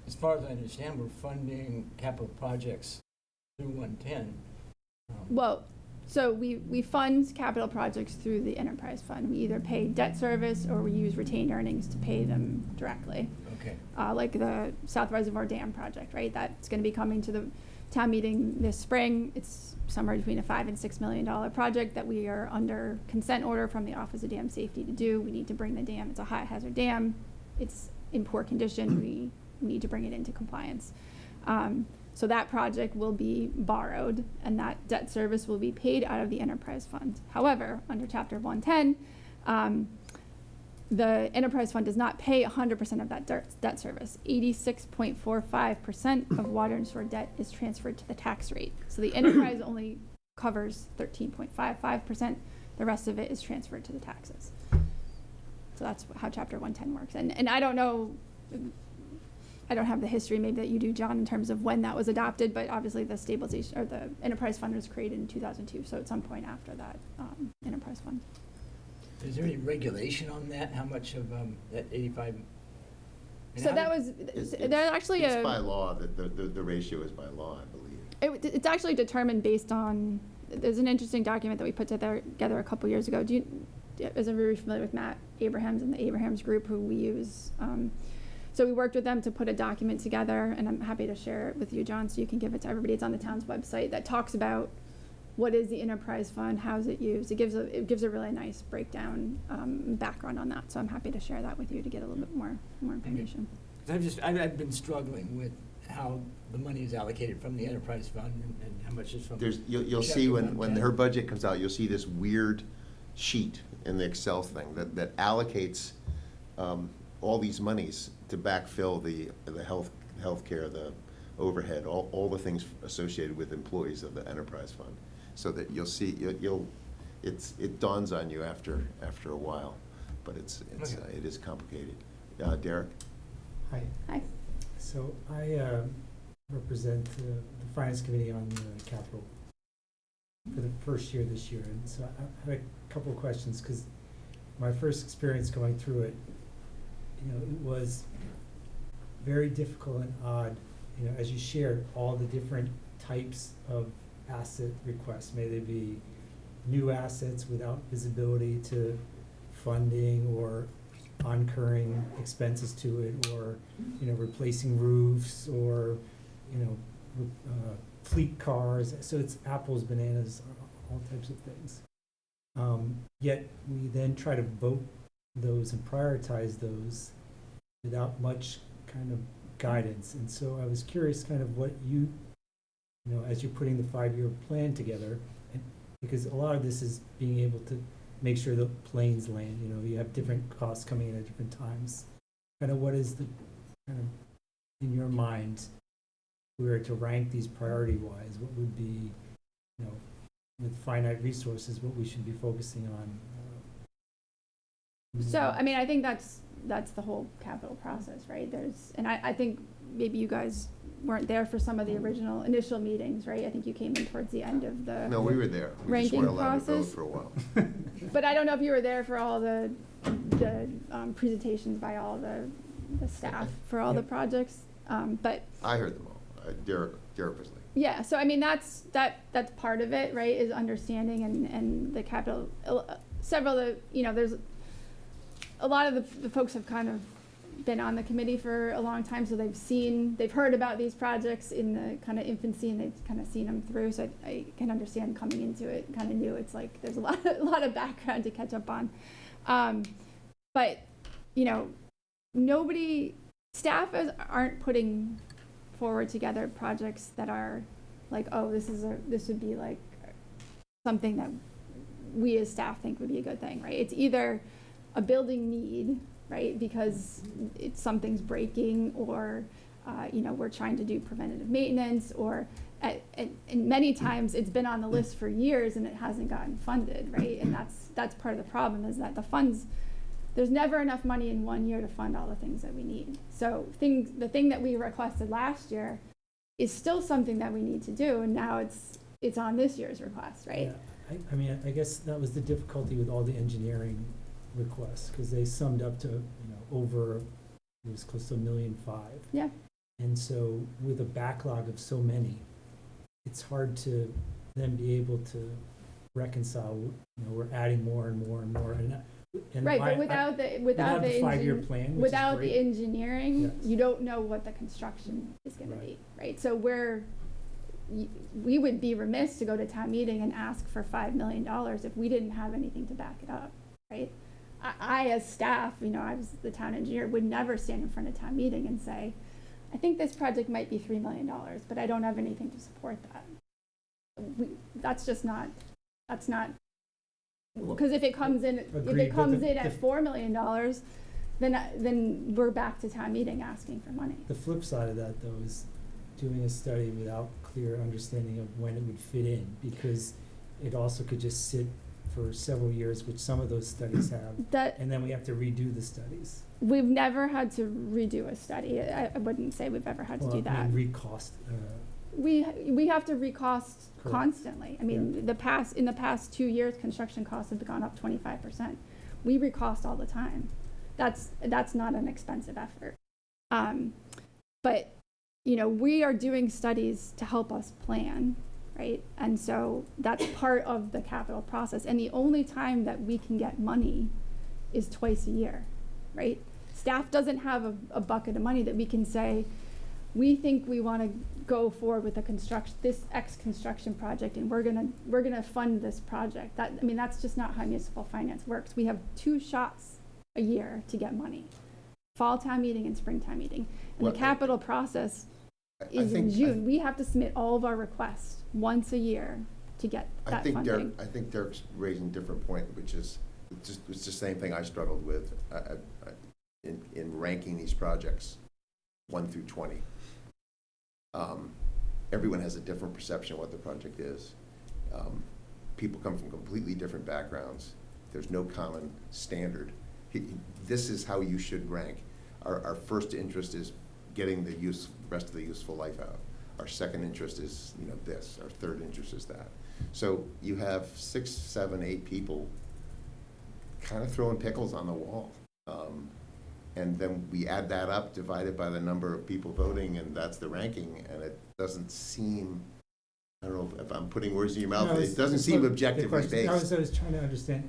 as far as I understand, we're funding capital projects through 110. Well, so we fund capital projects through the enterprise fund. We either pay debt service or we use retained earnings to pay them directly. Okay. Like the South Reservoir Dam project, right? That's going to be coming to the town meeting this spring. It's somewhere between a $5 and $6 million project that we are under consent order from the Office of Dam Safety to do. We need to bring the dam. It's a high hazard dam. It's in poor condition. We need to bring it into compliance. So that project will be borrowed, and that debt service will be paid out of the enterprise fund. However, under Chapter 110, the enterprise fund does not pay 100% of that debt service. 86.45% of water and sewer debt is transferred to the tax rate. So the enterprise only covers 13.55%. The rest of it is transferred to the taxes. So that's how Chapter 110 works. And I don't know, I don't have the history maybe that you do, John, in terms of when that was adopted, but obviously the stabilization or the enterprise fund was created in 2002, so at some point after that enterprise fund. Is there any regulation on that? How much of that 85? So that was, there's actually It's by law, the ratio is by law, I believe. it's actually determined based on, there's an interesting document that we put together a couple years ago. Is everybody familiar with Matt Abrahams and the Abrahams Group, who we use? So we worked with them to put a document together, and I'm happy to share it with you, John, so you can give it to everybody. It's on the town's website that talks about what is the enterprise fund, how is it used. It gives a really nice breakdown, background on that. So I'm happy to share that with you to get a little bit more information. I've been struggling with how the money is allocated from the enterprise fund and how much is from. You'll see when her budget comes out, you'll see this weird sheet in the Excel thing that allocates all these monies to backfill the healthcare, the overhead, all the things associated with employees of the enterprise fund, so that you'll see it dawns on you after a while, but it is complicated. Derek. Hi. Hi. So I represent the Finance Committee on the capital for the first year this year, and so I have a couple of questions, because my first experience going through it, it was very difficult and odd, as you shared all the different types of asset requests. May they be new assets without visibility to funding, or incurring expenses to it, or replacing roofs, or fleet cars. So it's apples, bananas, all types of things. Yet we then try to vote those and prioritize those without much kind of guidance. And so I was curious kind of what you, as you're putting the 5-year plan together, and because a lot of this is being able to make sure the planes land, you have different costs coming in at different times. Kind of what is the, kind of, in your mind, if we were to rank these priority-wise, what would be, with finite resources, what we should be focusing on? So, I mean, I think that's the whole capital process, right? And I think maybe you guys weren't there for some of the initial meetings, right? I think you came in towards the end of the No, we were there. We just ranking weren't allowed to vote process. for a while. But I don't know if you were there for all the presentations by all the staff for all the projects. But I heard them all. Derek was there. yeah, so I mean that's part of it, right? Is understanding and the capital. Several of there's a lot of the folks have kind of been on the committee for a long time, so they've heard about these projects in the kind of infancy, and they've kind of seen them through. So I can understand coming into it kind of new. It's like there's a lot of background to catch up on, but staff aren't putting forward together projects that are like, oh, this would be like something that we as staff think would be a good thing, right? It's either a building need, right, because something's breaking, or we're trying to do preventative maintenance, or and many times it's been on the list for years and it hasn't gotten funded, right? And that's part of the problem, is that the funds, there's never enough money in one year to fund all the things that we need. So the thing that we requested last year is still something that we need to do, and now it's on this year's request, right? Yeah, I mean, I guess that was the difficulty with all the engineering requests, because they summed up to, over, it was close to $1.5 million. Yeah. And so with a backlog of so many, it's hard to then be able to reconcile, we're adding more and more and more. And Right, but without the 5-year plan, which is without the great. engineering, Yes. you don't know what the construction is gonna Right. be, right? So we would be remiss to go to town meeting and ask for $5 million if we didn't have anything to back it up, right? I as staff, I was the town engineer, would never stand in front of town meeting and say, I think this project might be $3 million, but I don't have anything to support that. That's not, because if it comes in, Agreed, but at $4 million, then we're back to town meeting asking for money. The flip side of that, though, is doing a study without clear understanding of when it would fit in, because it also could just sit for several years, which some of those studies have, and then we have to redo the studies. We've never had to redo a study. I wouldn't say we've ever had to do that. I mean, recost. We have to recost Correct. constantly. I mean, in the past 2 years, construction costs have gone up 25%. We recost all the time. That's not an expensive effort. But we are doing studies to help us plan, right? And so that's part of the capital process. And the only time that we can get money is twice a year, right? Staff doesn't have a bucket of money that we can say, we think we want to go forward with this X construction project, and we're gonna fund this project. That's just not how municipal finance works. We have 2 shots a year to get money: fall town meeting and spring town meeting. And the capital process is in June. We have to submit all of our requests once a year to get that funding. I think Derek's raising a different point, which is it's the same thing I struggled with in ranking these projects 1 through 20. Everyone has a different perception of what the project is. People come from completely different backgrounds. There's no common standard. This is how you should rank. Our first interest is getting the rest of the useful life out. Our second interest is this. Our third interest is that. So you have 6, 7, 8 people kind of throwing pickles on the wall. And then we add that up, divided by the number of people voting, and that's the ranking. And it doesn't seem, I don't know if I'm putting words in your mouth, it doesn't seem objectively based. I was trying to understand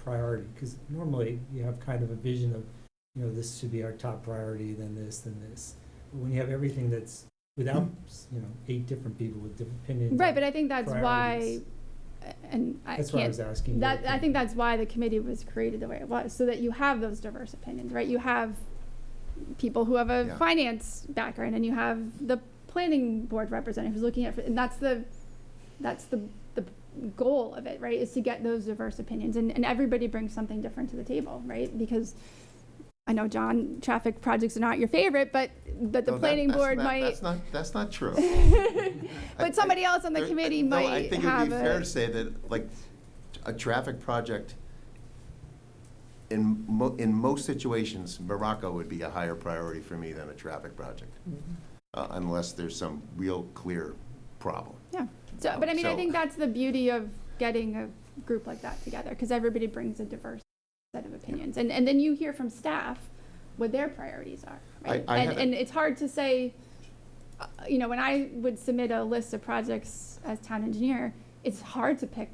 priority, because normally you have kind of a vision of, this should be our top priority, then this, then this. But when you have everything that's without, 8 different people with different opinions. Right, but I think that's priorities. why, and That's why I was asking. I think that's why the committee was created the way it was, so that you have those diverse opinions, right? You have people who have a finance background, and you have the planning board representative who's looking at, and that's the goal of it, right? Is to get those diverse opinions, and everybody brings something different to the table, right? Because I know, John, traffic projects are not your favorite, but the planning board might. That's not true. But somebody else on the committee might I think have it'd be fair to say that, like, a traffic project, in most situations, Morocco would be a higher priority for me than a traffic project, unless there's some real clear problem. Yeah. So, but I think that's the beauty of getting a group like that together, because everybody brings a diverse set of opinions, and then you hear from staff what their priorities are, right? And it's hard to say, when I would submit a list of projects as town engineer, it's hard to pick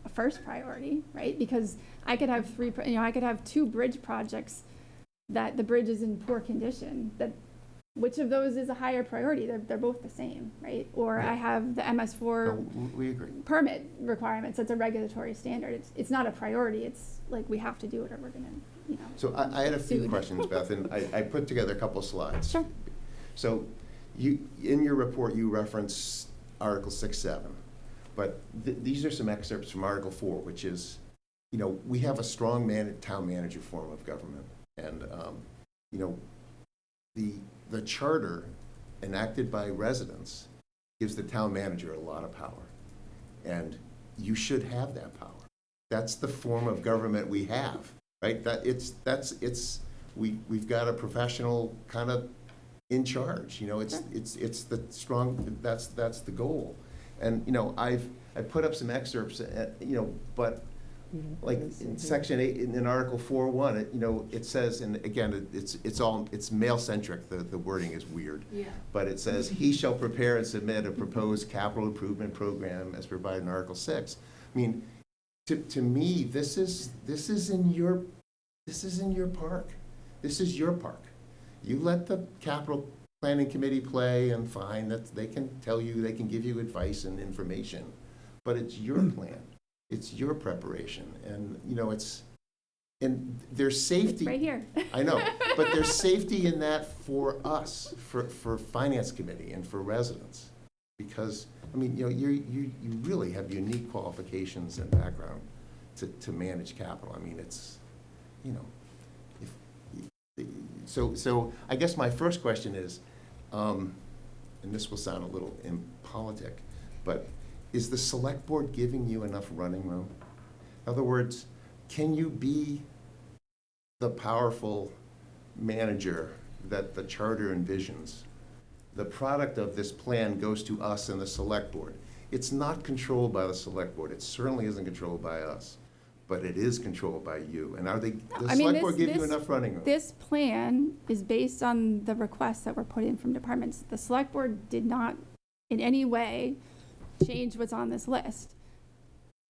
a first priority, right? Because I could have I could have 2 bridge projects that the bridge is in poor condition. Which of those is a higher priority? They're both the same, right? Or I have the MS4 we agree. permit requirements. That's a regulatory standard. It's not a priority. It's like we have to do it, or we're gonna, So I had a few sued. questions, Beth, and I put together a couple of slides. Sure. So in your report, you reference Article 6, 7, but these are some excerpts from Article 4, which is, we have a strong town manager form of government, and, the charter enacted by residents gives the town manager a lot of power. And you should have that power. That's the form of government we have, right? We've got a professional kind of in charge, it's the strong, that's the goal. And, I put up some excerpts, but like in section 8, in Article 4.1, it says, and again, it's male-centric, the wording is weird. Yeah. But it says, he shall prepare and submit a proposed capital improvement program as provided in Article 6. I mean, to me, this is in your park. This is your park. You let the capital planning committee play, and fine, that they can tell you, they can give you advice and information, but it's your plan. It's your preparation, and and there's safety. It's right here. I know, but there's safety in that for us, for finance committee and for residents, because you really have unique qualifications and background to manage capital. I mean, it's so I guess my first question is, and this will sound a little impolitic, but is the select board giving you enough running room? In other words, can you be the powerful manager that the charter envisions? The product of this plan goes to us and the select board. It's not controlled by the select board. It certainly isn't controlled by us, but it is controlled by you. And does the select board give you enough running room? This plan is based on the requests that were put in from departments. The select board did not in any way change what's on this list.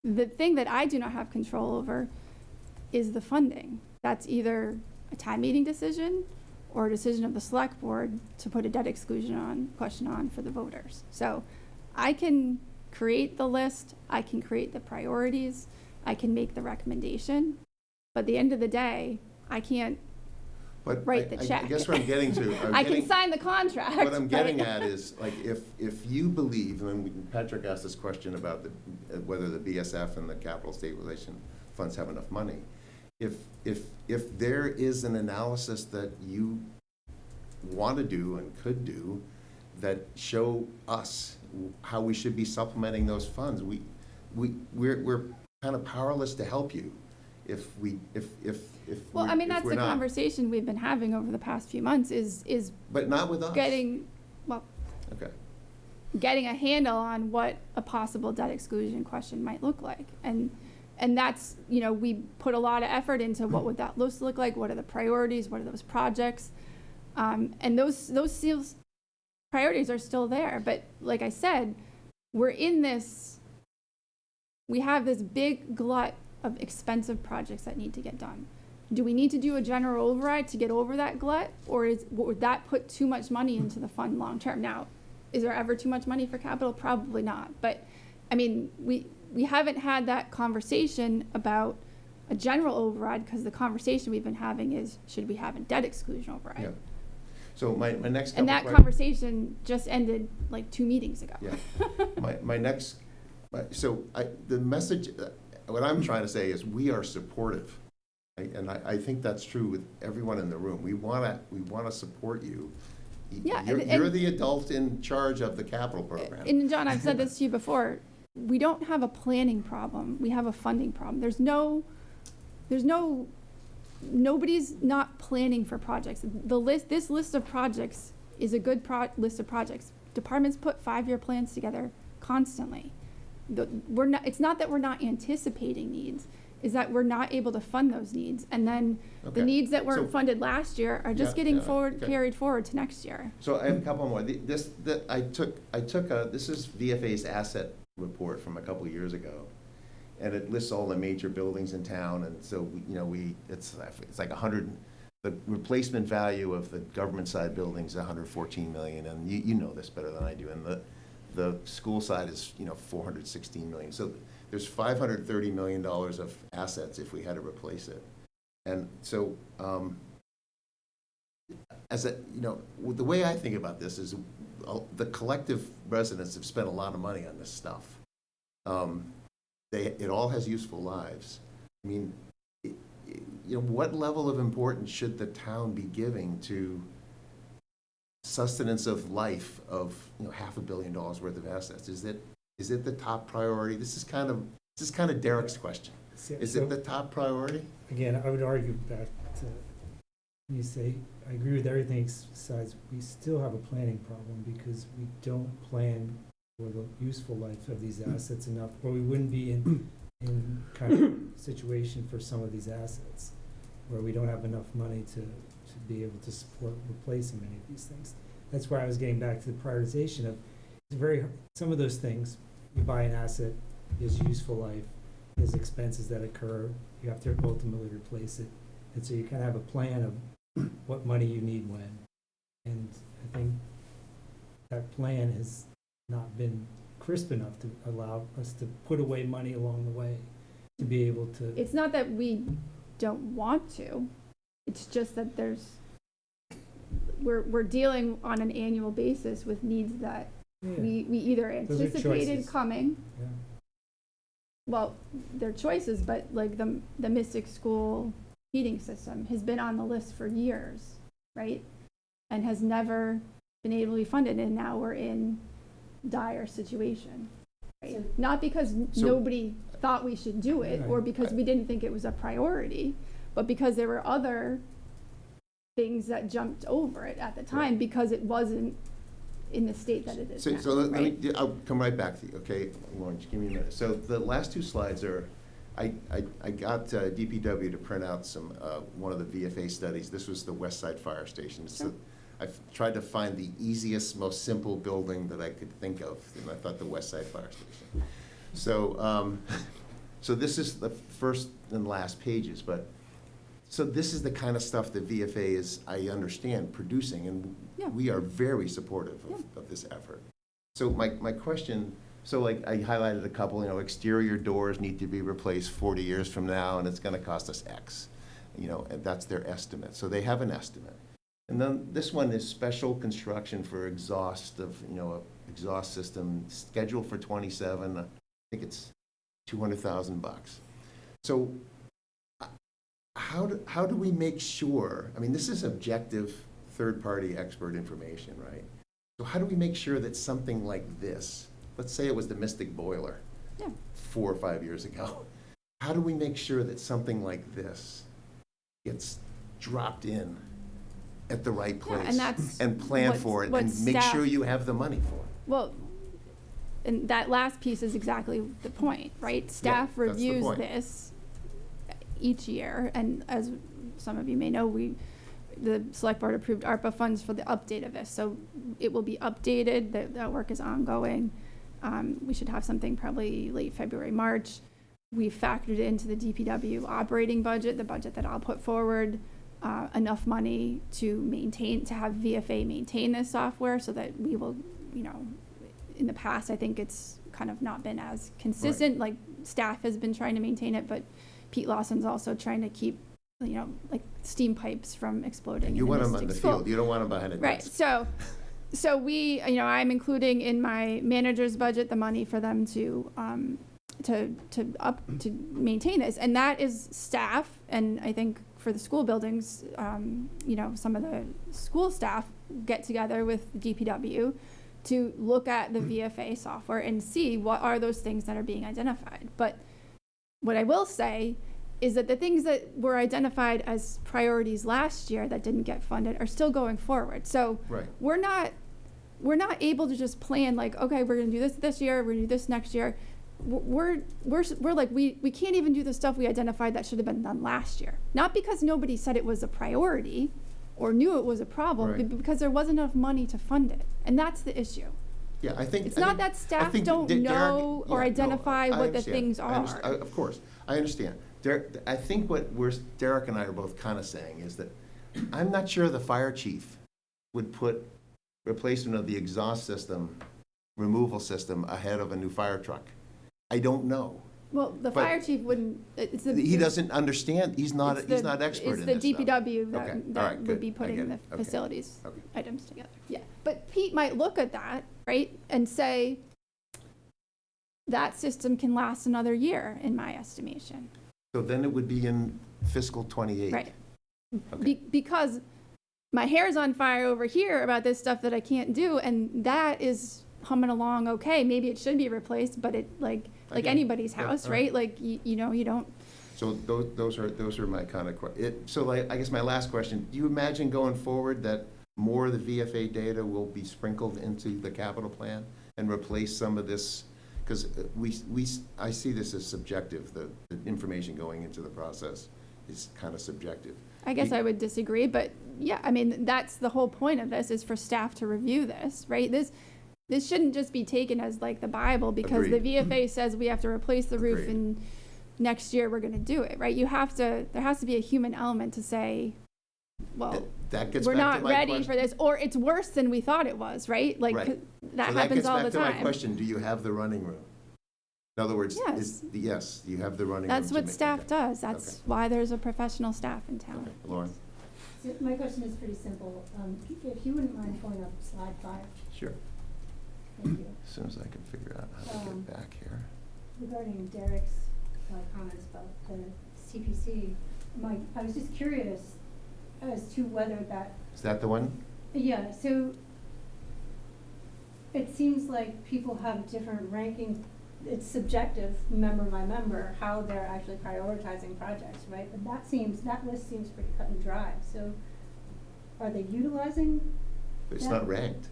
The thing that I do not have control over is the funding. That's either a town meeting decision or a decision of the select board to put a debt exclusion question on for the voters. So I can create the list, I can create the priorities, I can make the recommendation, but at the end of the day, I can't write the check. I guess what I'm getting to. I can sign the contract. What I'm getting at is, like, if you believe, and Patrick asked this question about whether the BSF and the capital stabilization funds have enough money. If there is an analysis that you want to do and could do that show us how we should be supplementing those funds, we're kind of powerless to help you if Well, I mean, that's we're the not. conversation we've been having over the past few months is But not with us. getting a handle on what a possible debt exclusion question might look like. And that's, we put a lot of effort into what would that list look like, what are the priorities, what are those projects, and those priorities are still there. But like I said, we have this big glut of expensive projects that need to get done. Do we need to do a general override to get over that glut, or would that put too much money into the fund long term? Now, is there ever too much money for capital? Probably not. But I mean, we haven't had that conversation about a general override, because the conversation we've been having is, should we have a debt exclusion override? Yeah. So my next couple And that questions. conversation just ended like 2 meetings ago. Yeah. The message, what I'm trying to say is, we are supportive. And I think that's true with everyone in the room. We want to support you. Yeah, You're the adult in charge of the capital program. And John, I've said this to you before, we don't have a planning problem, we have a funding problem. Nobody's not planning for projects. This list of projects is a good list of projects. Departments put 5-year plans together constantly. It's not that we're not anticipating needs, is that we're not able to fund those needs. And then the needs that weren't funded last year are just getting carried forward to next year. So I have a couple more. This is VFA's asset report from a couple of years ago, and it lists all the major buildings in town. And so it's like 100. The replacement value of the government side buildings is 114 million, and you know this better than I do. And the school side is 416 million. So there's $530 million of assets if we had to replace it. And so, the way I think about this is, the collective residents have spent a lot of money on this stuff. It all has useful lives. I mean, what level of importance should the town be giving to sustenance of life of, $500 million worth of assets? Is it the top priority? This is kind of Derek's question. Is So, it the top priority? again, I would argue back to, when you say, I agree with everything besides, we still have a planning problem because we don't plan for the useful life of these assets enough, or we wouldn't be in kind of situation for some of these assets, where we don't have enough money to be able to support replacing many of these things. That's why I was getting back to the prioritization of, some of those things, you buy an asset, there's useful life, there's expenses that occur, you have to ultimately replace it. And so you kind of have a plan of what money you need when. And I think that plan has not been crisp enough to allow us to put away money along the way, to be able to. It's not that we don't want to, it's just that we're dealing on an annual basis with needs that we either Those are anticipated choices. coming. Yeah. Well, they're choices, but like the Mystic School heating system has been on the list for years, right? And has never been able to be funded, and now we're in dire situation, right? So- Not because So- nobody thought we should do it, or Right. because we didn't think it was a priority, but because there were other things that jumped over it at the time because it wasn't in the state that it is now, So let right? me, I'll come right back to you, okay? Lauren, just give me a minute. So the last two slides are, I got DPW to print out some, one of the VFA studies. This was the West Side Fire Station. So I've tried to find the easiest, most simple building that I could think of, and I thought the West Side Fire Station. So, so this is the first and last pages, but, so this is the kind of stuff that VFA is, I understand, producing, and Yeah. we are very supportive of this effort. So my question, so like I highlighted a couple, exterior doors need to be replaced 40 years from now, and it's gonna cost us X, and that's their estimate. So they have an estimate. And then this one is special construction for exhaust of, a exhaust system scheduled for 27, I think it's $200,000. So how do we make sure, I mean, this is objective, third-party expert information, right? So how do we make sure that something like this, let's say it was the Mystic Boiler Yeah. 4 or 5 years ago, how do we make sure that something like this gets dropped in at the right Yeah, place? and that's And plan what's- for it, what and make sure staff- you have the money for it? Well, and that last piece is exactly the point, right? Staff that's the reviews point. this each year, and as some of you may know, the select board approved ARPA funds for the update of this, so it will be updated, that work is ongoing. We should have something probably late February, March. We factored into the DPW operating budget, the budget that I'll put forward, enough money to have VFA maintain this software so that we will, in the past, I think it's kind of not been as consistent. Like, staff has been trying to maintain it, but Pete Lawson's also trying to keep, like steam pipes from exploding. You in want them Mystic on the School. field, you don't want them behind a Right, desk. so we, I'm including in my manager's budget the money for them to maintain this, and that is staff, and I think for the school buildings, some of the school staff get together with the DPW to look at the VFA software and see what are those things that are being identified. But what I will say is that the things that were identified as priorities last year that didn't get funded are still going forward. So Right. we're not able to just plan like, okay, we're gonna do this year, we're gonna do this next year. We're like, we can't even do the stuff we identified that should have been done last year. Not because nobody said it was a priority or knew it was a problem, Right. but because there wasn't enough money to fund it. And that's the issue. Yeah, I think. It's I not think- that staff think don't Derek- know or yeah, no, identify I what the understand. things I understand. are. Of course, I understand. I think what Derek and I are both kind of saying is that I'm not sure the fire chief would put replacement of the exhaust system, removal system ahead of a new fire truck. I don't know. Well, the But fire chief wouldn't, it's the. He doesn't understand, he's not it's the- expert in this It's the stuff. DPW Okay, that all right, that good. would be I putting get the it. Okay. facilities Okay. items together. Yeah, but Pete might look at that, right, and say, that system can last another year, in my estimation. So then it would be in fiscal '28. Right. Okay. Because my hair's on fire over here about this stuff that I can't do, and that is humming along okay. Maybe it should be replaced, but it like I get it. anybody's Yeah, house, all right? Like you know, you don't. So those are my kind of, so like, I guess my last question, do you imagine going forward that more of the VFA data will be sprinkled into the capital plan and replace some of this? Because I see this as subjective, the information going into the process is kind of subjective. I guess You- I would disagree, but yeah, I mean, that's the whole point of this, is for staff to review this, right? This shouldn't just be taken as like the Bible, because Agreed. the VFA says we have to replace the roof Agreed. and next year we're gonna do it, right? There has to be a human element to say, well, That gets we're back to not my ready question. for this, or it's worse than we thought it was, right? Like, Right. that So happens all the gets back to my time. question, do you have the running room? In other words, Yes. yes, you have the running room. That's to what make- staff okay. does. That's Okay. why there's a professional staff in town. Okay. Lauren? So my question is pretty simple. If you wouldn't mind pulling up slide 5, Sure. thank you. As soon as I can figure out how to get back here. Regarding Derek's comments about the CPC, I was just curious as to whether that, Is that the one? yeah, so it seems like people have different ranking. It's subjective, member by member, how they're actually prioritizing projects, right? But that list seems pretty cut and dry. So are they utilizing? It's Yeah. not ranked.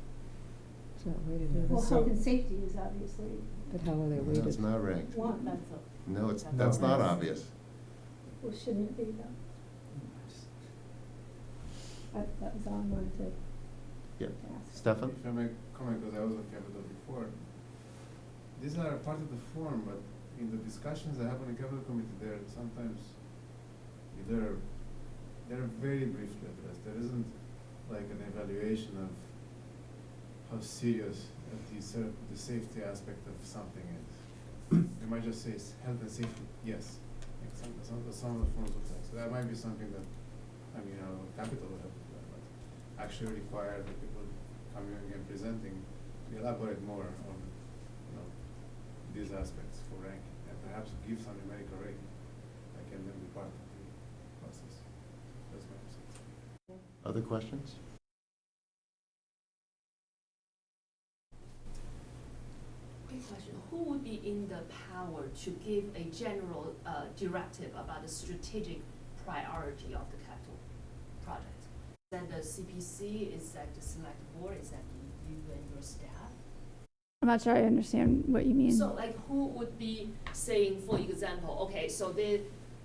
It's not weighted, Yeah. is it? Well, So- health and safety is obviously But how are they No, weighted? it's not ranked. one. No, it's, No. that's not obvious. Well, shouldn't it be though? That was all I wanted to Yep. ask. Stefan? If I may comment, because I was on Capital before, these are a part of the form, but in the discussions I have on the Capital Committee, they're sometimes, they're very briefly addressed. There isn't like an evaluation of how serious the safety aspect of something is. They might just say health and safety, yes. Like some of the forms of that. So that might be something that, Capital would have to do that, but actually require the people coming and presenting to elaborate more on, these aspects for ranking, and perhaps give some numerical rating that can then be part of the process. That's my sense. Other questions? Quick question, who would be in the power to give a general directive about the strategic priority of the capital project? Is that the CPC, is that the select board, is that you and your staff? I'm not sure I understand what you mean. So like who would be saying, for example, okay, so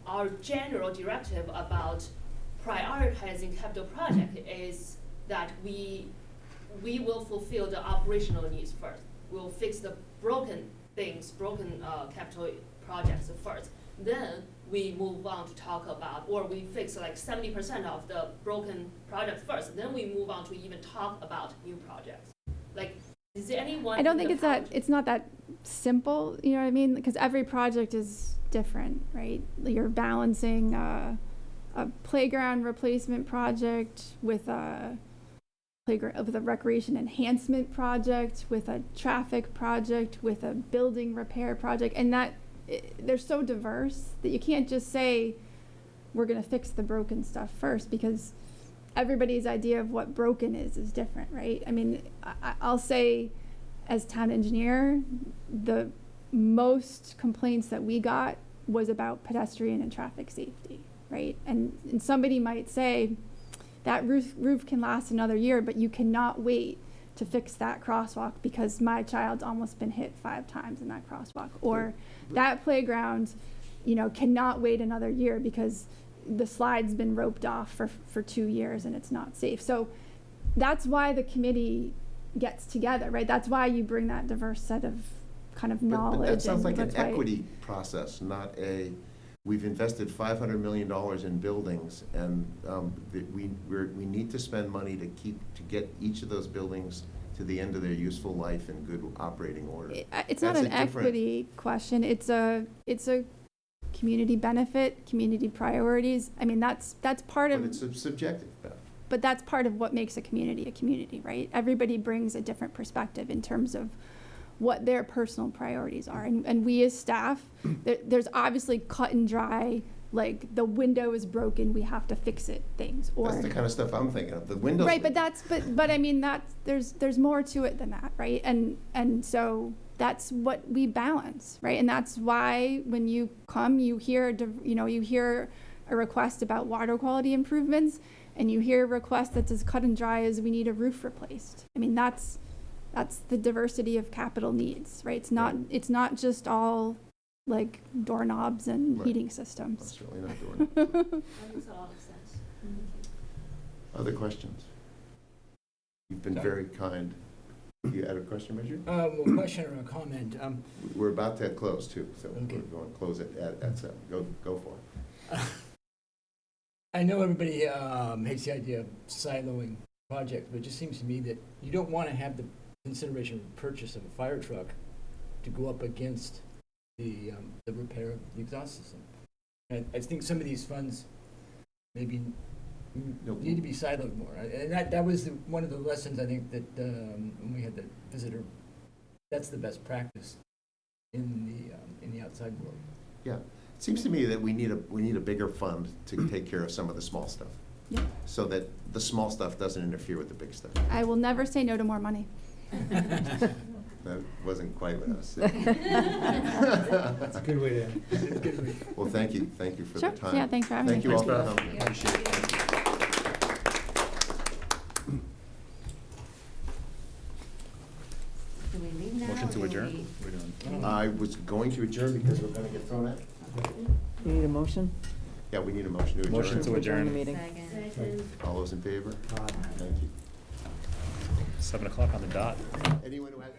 our general directive about prioritizing capital project is that we will fulfill the operational needs first. We'll fix the broken capital projects first. Then we move on to talk about, or we fix like 70% of the broken projects first. Then we move on to even talk about new projects. Like, is there anyone? I don't in think the it's not that simple, you know what I mean? Because every project is different, right? You're balancing a playground replacement project with a recreation enhancement project, with a traffic project, with a building repair project, and they're so diverse that you can't just say we're going to fix the broken stuff first, because everybody's idea of what broken is different, right? I mean, I'll say, as town engineer, the most complaints that we got was about pedestrian and traffic safety, right? And somebody might say, that roof can last another year, but you cannot wait to fix that crosswalk because my child's almost been hit 5 times in that crosswalk. Or that playground, cannot wait another year because the slide's been roped off for 2 years and it's not safe. So that's why the committee gets together, right? That's why you bring that diverse set of kind of knowledge. But that sounds and like an that's why- equity process, not we've invested $500 million in buildings, and we need to spend money to get each of those buildings to the end of their useful life in good operating order. It's not That's an a different- equity question. It's a community benefit, community priorities. I mean, that's part But of. it's subjective, Beth. But that's part of what makes a community, right? Everybody brings a different perspective in terms of what their personal priorities are. And we as staff, there's obviously cut and dry like the window is broken, we have to fix it things, or. That's the kind of stuff I'm thinking of, the windows. Right, but I mean, there's more to it than that, right? And so that's what we balance, right? And that's why when you come, you hear a request about water quality improvements, and you hear a request that's as cut and dry as we need a roof replaced. I mean, that's the diversity of capital needs, right? It's not just all like doorknobs and Right. heating That's systems. certainly not doing it. That makes a lot of sense. Other questions? You've been very kind. You had a question, Major? Well, question or a comment. We're about to close too, so Okay. we're going to close it at 7. Go for it. I know everybody hates the idea of siloing projects, but it just seems to me that you don't want to have the consideration of purchase of a fire truck to go up against the repair of the exhaust system. And I think some of these funds maybe need to be siloed more. And that was one of the lessons I think that when we had the visitor, that's the best practice in the outside world. Yeah. It seems to me that we need a bigger fund to take care of some of the small stuff. Yeah. So that the small stuff doesn't interfere with the big stuff. I will never say no to more money. That wasn't quite what I was saying. That's a good way to end. It's good. Well, thank you for Sure. the time. Yeah, thanks for having me. Thank you all Thanks, for Beth. coming. Appreciate it. Do we leave now? Motion to or do adjourn? we- We're doing. I was going to adjourn because we're going to get thrown out. You need a motion? Yeah, we need a motion to adjourn. Motion to adjourn. the meeting. Second. All those in favor? Thank you. 7 o'clock on the dot. Anyone who has